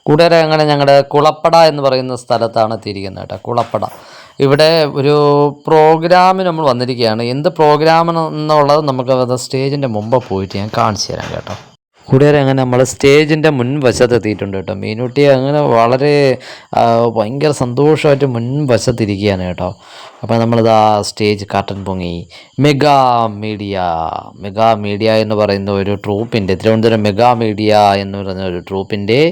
കൂട്ടുകാരെ അങ്ങനെ ഞങ്ങളുടെ കുളപ്പട എന്ന് പറയുന്ന സ്ഥലത്താണ് എത്തിയിരിക്കുന്നത് കേട്ടോ. കുളപ്പട ഇവിടെ ഒരു പ്രോഗ്രാമിന് നമ്മൾ വന്നിരിക്കുകയാണ്. എന്ത് പ്രോഗ്രാം എന്നുള്ളത് നമുക്ക് സ്റ്റേജിൻ്റെ മുമ്പ് പോയിട്ട് ഞാൻ കാണിച്ചു തരാം കേട്ടോ. കൂട്ടുകാരെ അങ്ങനെ നമ്മൾ സ്റ്റേജിൻ്റെ മുൻവശത്ത് എത്തിയിട്ടുണ്ട് കേട്ടോ. മീനുട്ടി അങ്ങനെ വളരെ ഭയങ്കര സന്തോഷമായിട്ട് മുൻവശത്തിരിക്കുകയാണ് കേട്ടോ. അപ്പോൾ നമ്മളിതാ സ്റ്റേജ് കാർട്ടൻ പൊങ്ങി. മെഗാ മീഡിയ എന്ന് പറയുന്ന ഒരു ട്രൂപ്പിൻ്റെ, തിരുവനന്തപുരം മെഗാ മീഡിയ എന്ന് പറയുന്ന ഒരു ട്രൂപ്പിൻ്റെ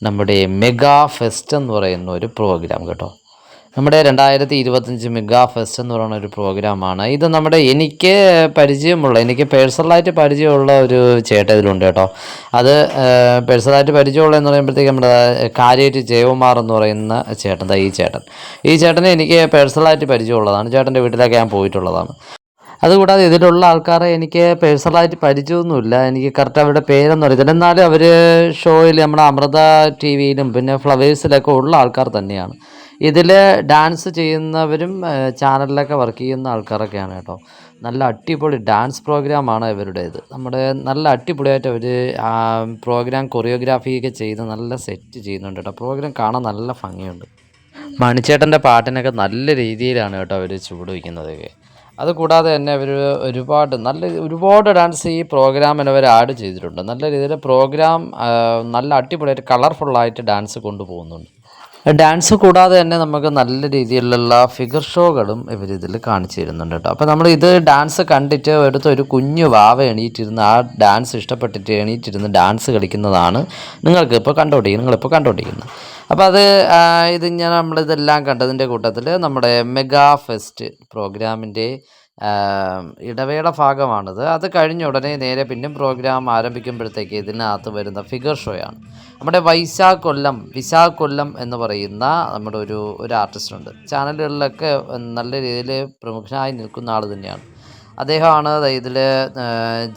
നമ്മുടെ മെഗാ ഫെസ്റ്റ് എന്ന് പറയുന്ന ഒരു പ്രോഗ്രാം കേട്ടോ. നമ്മുടെ 2025 മെഗാ ഫെസ്റ്റ് എന്ന് പറയുന്ന ഒരു പ്രോഗ്രാമാണ് ഇത്. എനിക്ക് പേഴ്സണലായിട്ട് പരിചയമുള്ള ഒരു ചേട്ടൻ ഇതിലുണ്ട് കേട്ടോ. അത് പേഴ്സണലായിട്ട് പരിചയമുള്ളതെന്ന് പറയുമ്പോഴത്തേക്ക് നമ്മുടെ കാര്യമായിട്ട് ജയകുമാർ എന്ന് പറയുന്ന ചേട്ടൻ, ഈ ചേട്ടനെ എനിക്ക് പേഴ്സണലായിട്ട് പരിചയമുള്ളതാണ്. ചേട്ടൻ്റെ വീട്ടിലൊക്കെ ഞാൻ പോയിട്ടുള്ളതാണ്. അതുകൂടാതെ ഇതിലുള്ള ആൾക്കാരെ എനിക്ക് പേഴ്സണലായിട്ട് പരിചയമൊന്നുമില്ല. എനിക്ക് കറക്റ്റ് അവരുടെ പേരൊന്നും അറിയത്തില്ല. എന്നാലും അവർ ഷോയിൽ നമ്മുടെ അമൃത ടിവിയിലും പിന്നെ ഫ്ലവേഴ്സിലൊക്കെ ഉള്ള ആൾക്കാർ തന്നെയാണ്. ഇതിൽ ഡാൻസ് ചെയ്യുന്നവരും ചാനലിലൊക്കെ വർക്ക് ചെയ്യുന്ന ആൾക്കാരൊക്കെയാണ് കേട്ടോ. നല്ല അടിപൊളി ഡാൻസ് പ്രോഗ്രാമാണ് ഇവരുടേത്. നല്ല അടിപൊളിയായിട്ട് അവർ പ്രോഗ്രാം കൊറിയോഗ്രാഫിയൊക്കെ ചെയ്ത് നല്ല സെറ്റ് ചെയ്യുന്നുണ്ട് കേട്ടോ. പ്രോഗ്രാം കാണാൻ നല്ല ഭംഗിയുണ്ട്. മണിച്ചേട്ടൻ്റെ പാട്ടിനൊക്കെ നല്ല രീതിയിലാണ് കേട്ടോ അവർ ചുവട് വയ്ക്കുന്നതൊക്കെ. അതുകൂടാതെ തന്നെ അവർ ഒരുപാട് ഡാൻസ് ഈ പ്രോഗ്രാമിന് അവർ ആഡ് ചെയ്തിട്ടുണ്ട്. നല്ല രീതിയിൽ പ്രോഗ്രാം നല്ല അടിപൊളിയായിട്ട് കളർഫുള്ളായിട്ട് ഡാൻസ് കൊണ്ടുപോകുന്നുണ്ട്. ഡാൻസ് കൂടാതെ തന്നെ നമുക്ക് നല്ല രീതിയിലുള്ള ഫിഗർ ഷോകളും ഇവരിതിൽ കാണിച്ചു തരുന്നുണ്ട് കേട്ടോ. അപ്പോൾ ഇത് ഡാൻസ് കണ്ടിട്ട് ഒരു കുഞ്ഞു വാവ എണീറ്റിരുന്ന് ആ ഡാൻസ് ഇഷ്ടപ്പെട്ടിട്ട് എണീറ്റിരുന്ന് ഡാൻസ് കളിക്കുന്നതാണ് നിങ്ങളിപ്പോൾ കണ്ടുകൊണ്ടിരിക്കുന്നത്. അപ്പോൾ നമ്മളിതെല്ലാം കണ്ടതിൻ്റെ കൂട്ടത്തിൽ നമ്മുടെ മെഗാ ഫെസ്റ്റ് പ്രോഗ്രാമിൻ്റെ ഇടവേള ഭാഗമാണിത്. അത് കഴിഞ്ഞ ഉടനെ നേരെ പിന്നെ പ്രോഗ്രാം ആരംഭിക്കുമ്പോഴത്തേക്ക് ഇതിനകത്ത് വരുന്ന ഫിഗർ ഷോയാണ്. നമ്മുടെ വിശാഖ് കൊല്ലം എന്ന് പറയുന്ന നമ്മുടെ ഒരു ആർട്ടിസ്റ്റുണ്ട്. ചാനലുകളിലൊക്കെ നല്ല രീതിയിൽ പ്രമുഖനായി നിൽക്കുന്ന ആൾ തന്നെയാണ്. അദ്ദേഹമാണ് ഇതിൽ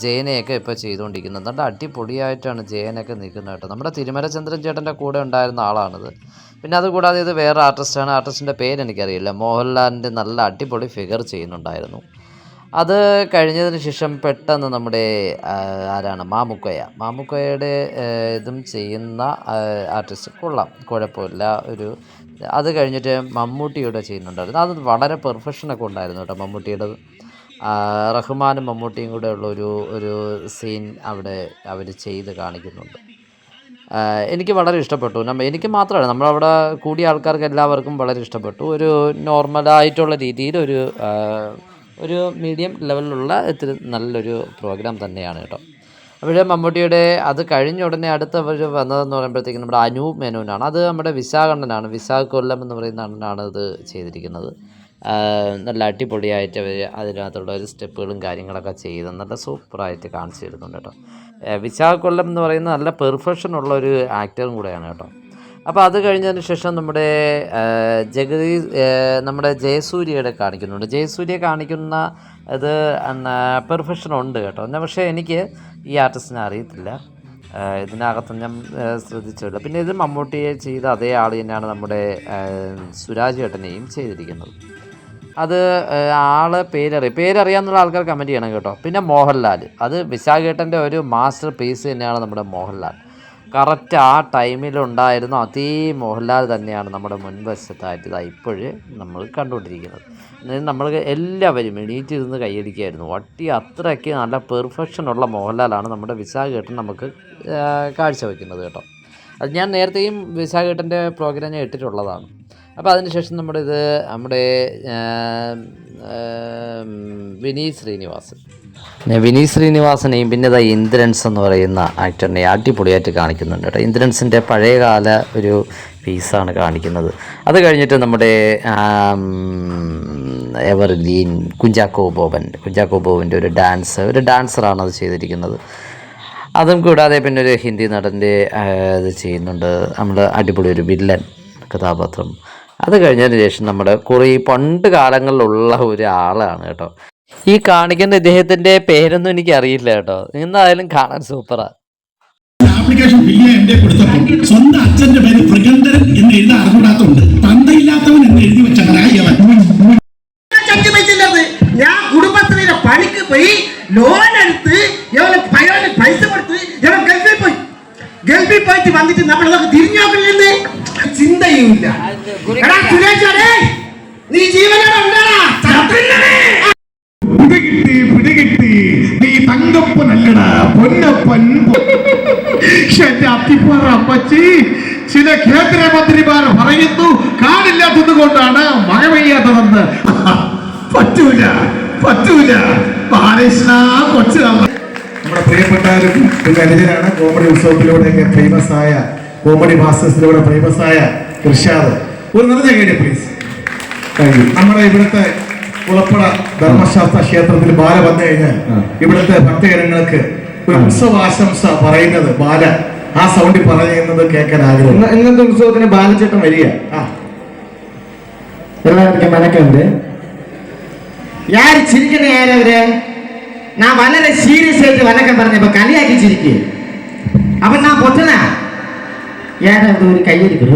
ജയനെയൊക്കെ ഇപ്പോൾ ചെയ്തുകൊണ്ടിരിക്കുന്നത്. നല്ല അടിപൊളിയായിട്ടാണ് ജയനൊക്കെ നിൽക്കുന്നത് കേട്ടോ. നമ്മുടെ തിരുമലചന്ദ്രൻ ചേട്ടൻ്റെ കൂടെ ഉണ്ടായിരുന്ന ആളാണിത്. പിന്നെ അതുകൂടാതെ ഇത് വേറെ ആർട്ടിസ്റ്റാണ്. ആർട്ടിസ്റ്റിൻ്റെ പേരെനിക്കറിയില്ല. മോഹൻലാലിൻ്റെ നല്ല അടിപൊളി ഫിഗർ ചെയ്യുന്നുണ്ടായിരുന്നു. അത് കഴിഞ്ഞതിന് ശേഷം പെട്ടെന്ന് നമ്മുടെ മാമുക്കോയുടെ ഇതും ചെയ്യുന്ന ആർട്ടിസ്റ്റ് കുഴപ്പമില്ല. അത് കഴിഞ്ഞിട്ട് മമ്മൂട്ടിയുടെ ചെയ്യുന്നുണ്ടായിരുന്നു. അത് വളരെ പെർഫെക്ഷനൊക്കെ ഉണ്ടായിരുന്നു കേട്ടോ മമ്മൂട്ടിയുടെ. റഹ്മാനും മമ്മൂട്ടിയും കൂടെ ഉള്ള ഒരു സീൻ അവിടെ അവർ ചെയ്ത് കാണിക്കുന്നുണ്ട്. എനിക്ക് വളരെ ഇഷ്ടപ്പെട്ടു. എനിക്ക് മാത്രമല്ല, നമ്മളവിടെ കൂടിയ ആൾക്കാർക്ക് എല്ലാവർക്കും വളരെ ഇഷ്ടപ്പെട്ടു. ഒരു നോർമലായിട്ടുള്ള രീതിയിൽ ഒരു മീഡിയം ലെവലിലുള്ള ഇത്തിരി നല്ലൊരു പ്രോഗ്രാം തന്നെയാണ് കേട്ടോ. അവിടെ മമ്മൂട്ടിയുടെ അത് കഴിഞ്ഞ ഉടനെ അടുത്തവർ വന്നതെന്ന് പറയുമ്പോഴത്തേക്കും നമ്മുടെ അനൂപ് മേനോനാണ്. അത് നമ്മുടെ വിശാഖ് കൊല്ലം എന്ന് പറയുന്ന അണ്ണനാണ് ഇത് ചെയ്തിരിക്കുന്നത്. നല്ല അടിപൊളിയായിട്ട് അവർ അതിനകത്തുള്ള ഒരു സ്റ്റെപ്പുകളും കാര്യങ്ങളൊക്കെ ചെയ്ത് നല്ല സൂപ്പറായിട്ട് കാണിച്ചു തരുന്നുണ്ട് കേട്ടോ. വിശാഖ് കൊല്ലം എന്ന് പറയുന്ന നല്ല പെർഫെക്ഷനുള്ള ഒരു ആക്ടറും കൂടെയാണ് കേട്ടോ. അപ്പോൾ അത് കഴിഞ്ഞതിന് ശേഷം നമ്മുടെ ജയസൂര്യയുടെ കാണിക്കുന്നുണ്ട്. ജയസൂര്യ കാണിക്കുന്ന ഇത് പെർഫെക്ഷൻ ഉണ്ട് കേട്ടോ. പക്ഷേ എനിക്ക് ഈ ആർട്ടിസ്റ്റിനെ അറിയത്തില്ല. ഇതിനകത്ത് ഞാൻ ശ്രദ്ധിച്ചില്ല. പിന്നെ ഇത് മമ്മൂട്ടിയെ ചെയ്ത അതേ ആൾ തന്നെയാണ് നമ്മുടെ സുരാജ് ഏട്ടനെയും ചെയ്തിരിക്കുന്നത്. അത് പേരറിയാമെന്നുള്ള ആൾക്കാർ കമൻറ്റ് ചെയ്യണം കേട്ടോ. പിന്നെ മോഹൻലാൽ, അത് വിശാഖേട്ടൻ്റെ ഒരു മാസ്റ്റർ പീസ് തന്നെയാണ് നമ്മുടെ മോഹൻലാൽ. കറക്റ്റ് ആ ടൈമിലുണ്ടായിരുന്ന അതേ മോഹൻലാൽ തന്നെയാണ് നമ്മുടെ മുൻവശത്തായിട്ട് ഇപ്പോഴും നമ്മൾ കണ്ടുകൊണ്ടിരിക്കുന്നത്. നമ്മൾ എല്ലാവരും എണീറ്റിരുന്ന് കൈയടിക്കുകയായിരുന്നു. അത്രയ്ക്ക് നല്ല പെർഫെക്ഷനുള്ള മോഹൻലാലാണ് നമ്മുടെ വിശാഖേട്ടൻ നമുക്ക് കാഴ്ചവെക്കുന്നത് കേട്ടോ. അത് ഞാൻ നേരത്തെയും വിശാഖേട്ടൻ്റെ പ്രോഗ്രാം ഞാൻ ഇട്ടിട്ടുള്ളതാണ്. അപ്പോൾ അതിനുശേഷം നമ്മുടെ വിനീത് ശ്രീനിവാസനെയും പിന്നെ ഇന്ദ്രൻസ് എന്ന് പറയുന്ന ആക്ടറിനെ അടിപൊളിയായിട്ട് കാണിക്കുന്നുണ്ട് കേട്ടോ. ഇന്ദ്രൻസിൻ്റെ പഴയകാല ഒരു പീസാണ് കാണിക്കുന്നത്. അത് കഴിഞ്ഞിട്ട് നമ്മുടെ എവർഗ്രീൻ കുഞ്ചാക്കോ ബോബൻ്റെ ഒരു ഡാൻസറാണ് അത് ചെയ്തിരിക്കുന്നത്. അതും കൂടാതെ പിന്നെ ഒരു ഹിന്ദി നടൻ്റെ ഇത് ചെയ്യുന്നുണ്ട്. നമ്മുടെ അടിപൊളി ഒരു വില്ലൻ കഥാപാത്രം. അത് കഴിഞ്ഞതിന് ശേഷം നമ്മുടെ കുറേ പണ്ട് കാലങ്ങളിലുള്ള ഒരാളാണ് കേട്ടോ. ഈ കാണിക്കുന്ന ഇദ്ദേഹത്തിൻ്റെ പേരൊന്നും എനിക്ക് അറിയില്ല കേട്ടോ. എന്തായാലും കാണാൻ സൂപ്പറാണ്. ആപ്ലിക്കേഷൻ ഫില്ല് ചെയ്യാൻ എന്റെ കൊടുത്തപ്പോൾ സ്വന്തം അച്ഛന്റെ പേര് പ്രഗന്ധരൻ എന്ന് എഴുതാൻ അറിഞ്ഞൂടാത്തതുണ്ട്. തന്തയില്ലാത്തവൻ എന്ന് എഴുതി വെച്ചവനായി ഞാൻ കുടുംബശ്രീയുടെ പണിക്ക് പോയി ലോൺ എടുത്ത് പൈസ കൊടുത്ത് ഗൾഫിൽ പോയിട്ട് വന്നിട്ട് നമ്മളതൊക്കെ തിരിഞ്ഞു നോക്കില്ലെന്ന് ചിന്തയുമില്ല. എടാ സുരേഷേ, നീ ജീവനോടെ ഉണ്ടാടാ. പിടികിട്ടി, നീ തങ്കപ്പനല്ലടാ, പൊന്നപ്പൻ. എന്റെ അത്തിപ്പാറ അമ്മച്ചി, ചില കേന്ദ്രമന്ത്രിമാർ പറയുന്നു കാടില്ലാത്തത് കൊണ്ടാണ് മഴ പെയ്യാത്തതെന്ന്. പറ്റൂല ബാലകൃഷ്ണ കൊച്ചു. നമ്മുടെ പ്രിയപ്പെട്ടവരും പിന്നെ അനുജനാണ് കോമഡി ഉത്സവത്തിലൂടെയൊക്കെ ഫേമസ് ആയ, കോമഡി മാസ്റ്റേഴ്സിലൂടെ ഫേമസ് ആയ ഇർഷാദ്. ഒരു നിറഞ്ഞ കേടി പ്ലീസ്. നമ്മുടെ ഇവിടുത്തെ കുളപ്പുഴ ധർമ്മശാസ്ത്ര ക്ഷേത്രത്തിൽ ബാല വന്നു കഴിഞ്ഞാൽ ഇവിടുത്തെ ഭക്തജനങ്ങൾക്ക് ഒരു ഉത്സവാശംസ പറയുന്നത് ബാല ആ സൗണ്ടിൽ പറയുന്നത് കേൾക്കാൻ ആഗ്രഹം. ഇന്നത്തെ ഉത്സവത്തിന് ബാലചേട്ടൻ വരിക. എല്ലാവർക്കും വണക്കമുണ്ട്. யார் சிரிக்கணும்? யார் அவரு? நான் வளர சீரியஸ் ஆயிட்டு வணக்கம் പറഞ്ഞപ്പോ കളിയാക്കി ചിരിക്കുക. അപ്പൊ ഞാൻ പൊട്ടനാ? யாராவது ഒരു കൈ എടുക്കും.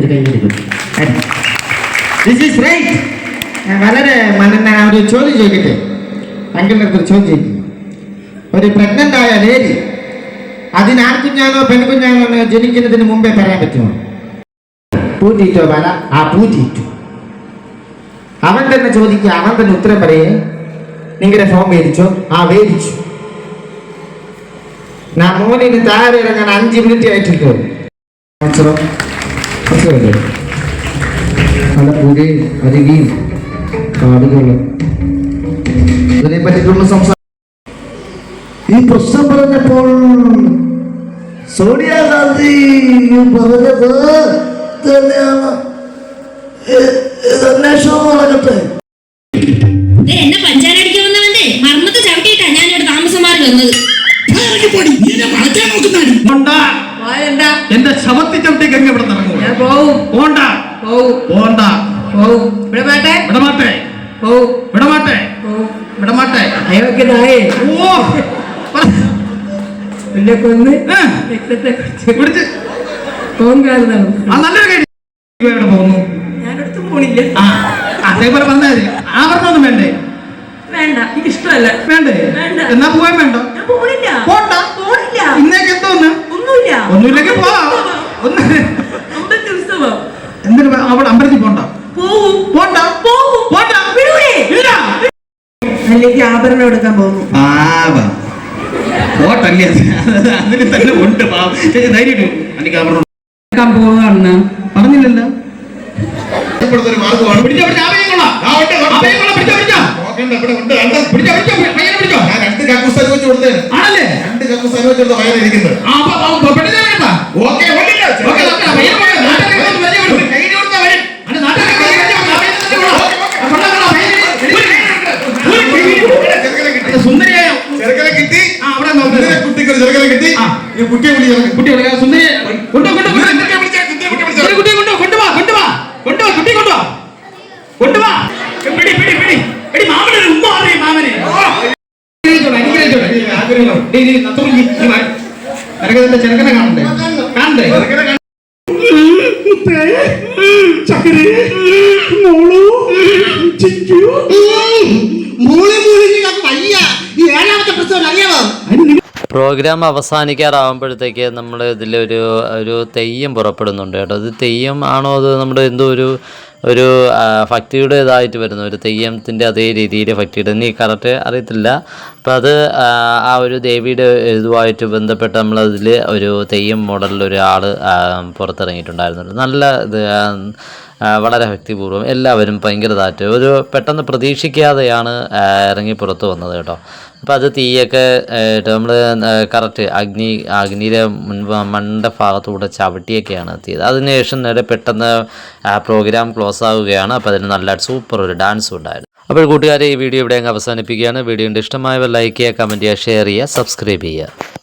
This is right. ഞാൻ വളരെ ഒരു ചോദ്യം ചോദിക്കട്ടെ? അങ്കിളിന്റെ അടുത്ത് ചോദ്യം ചോദിക്കും. ഒരു പ്രഗ്നന്റ് ആയ ലേഡി അതിന് ആൺകുഞ്ഞാണോ പെൺകുഞ്ഞാണോ ജനിക്കുന്നതിന് മുമ്പേ പറയാൻ പറ്റുമോ? പൂറ്റിട്ടോ ബാല? ആ പൂറ്റിട്ടു. അവൻ തന്നെ ചോദിക്കുക, അവൻ തന്നെ ഉത്തരം പറയേ. നിങ്ങളുടെ ഫോം മേടിച്ചോ? ആ മേടിച്ചു. ഞാൻ മോനിന് താഴെ ഇറങ്ങാൻ 5 മിനിറ്റ് ആയിട്ടില്ലോ. നല്ല പുകയും അരുവിയും കാടുകളും ഇതിനെ പറ്റിയിട്ടുള്ള സംസാരം. ഈ പ്രശ്നം പറഞ്ഞപ്പോൾ സോണിയാഗാന്ധി പറഞ്ഞത് തന്നെയാണ്. അന്വേഷണം നടക്കട്ടെ. എന്നെ പഞ്ചാരടിക്കാൻ വന്നവന്റെ മർമ്മത്തെ ചവിട്ടിയിട്ടാ ഞാൻ ഇവിടെ താമസം മാറി വന്നത്. എന്റെ ശവത്തി ചവിട്ടി ഗംഗ ഇവിടെ നടക്കും. ആവരണമൊന്നും വേണ്ടേ? വേണ്ട, എനിക്ക് ഇഷ്ടമല്ല. വേണ്ടേ? എന്നാ പോവാൻ വേണ്ട. പോണ്ട. ഇന്നേക്ക് എന്തോന്ന്? ഒന്നുമില്ലെങ്കിൽ പോവാം. എന്തിനു അവിടെ അമ്പലത്തിൽ പോണ്ട? അല്ലെങ്കിൽ ആഭരണം എടുക്കാൻ പോകുന്നു. പോട്ടല്ലേ, അതിന് തന്നെ ഉണ്ട്. ധൈര്യം എനിക്ക് ആഭരണം എടുക്കാൻ പോകാണ് പറഞ്ഞില്ലല്ലോ. മാർഗമാണ്. ആണല്ലേ? 2 കക്കൂസ് അനുവദിച്ചെടുത്ത വയറിരിക്കുന്നത്. സുന്ദരിയായ ചെറുക്കനെ കിട്ടി. കുട്ടിക്കൊരു ചെറുക്കനെ കിട്ടി. ഈ കുട്ടിയെ വിളിക്കാൻ സുന്ദരിയെ ചെറുക്കനെ കാണണ്ടേ? പ്രോഗ്രാം അവസാനിക്കാറാവുമ്പോഴത്തേക്ക് നമ്മൾ ഇതിലൊരു തെയ്യം പുറപ്പെടുന്നുണ്ട് കേട്ടോ. ഇത് തെയ്യം ആണോ അത് നമ്മുടെ എന്തോ ഒരു ഭക്തിയുടേതായിട്ട് വരുന്ന ഒരു തെയ്യത്തിൻ്റെ അതേ രീതിയിൽ ഭക്തിയുടെ എനിക്ക് കറക്റ്റ് അറിയത്തില്ല. അപ്പം അത് ആ ഒരു ദേവിയുടെ ഇതുമായിട്ട് ബന്ധപ്പെട്ട് നമ്മളതിൽ ഒരു തെയ്യം മോഡലിലൊരാൾ പുറത്തിറങ്ങിയിട്ടുണ്ടായിരുന്നു. നല്ല ഇത് വളരെ ഭക്തിപൂർവ്വം എല്ലാവരും ഭയങ്കരതായിട്ട് ഒരു പെട്ടെന്ന് പ്രതീക്ഷിക്കാതെയാണ് ഇറങ്ങി പുറത്ത് വന്നത് കേട്ടോ. അപ്പോൾ അത് തീയൊക്കെ നമ്മൾ കറക്റ്റ് അഗ്നിയുടെ മണ്ട ഭാഗത്തൂടെ ചവിട്ടിയൊക്കെയാണ് എത്തിയത്. അതിനുശേഷം നേരെ പെട്ടെന്ന് പ്രോഗ്രാം ക്ലോസ് ആവുകയാണ്. അപ്പോൾ അതിന് നല്ല സൂപ്പർ ഒരു ഡാൻസും ഉണ്ടായിരുന്നു. അപ്പോൾ കൂട്ടുകാരെ, ഈ വീഡിയോ ഇവിടെ അങ്ങ് അവസാനിപ്പിക്കുകയാണ്. വീഡിയോ ഇഷ്ടമായവർ ലൈക്ക് ചെയ്യുക, കമൻറ്റ് ചെയ്യുക, ഷെയർ ചെയ്യുക, സബ്സ്ക്രൈബ് ചെയ്യുക.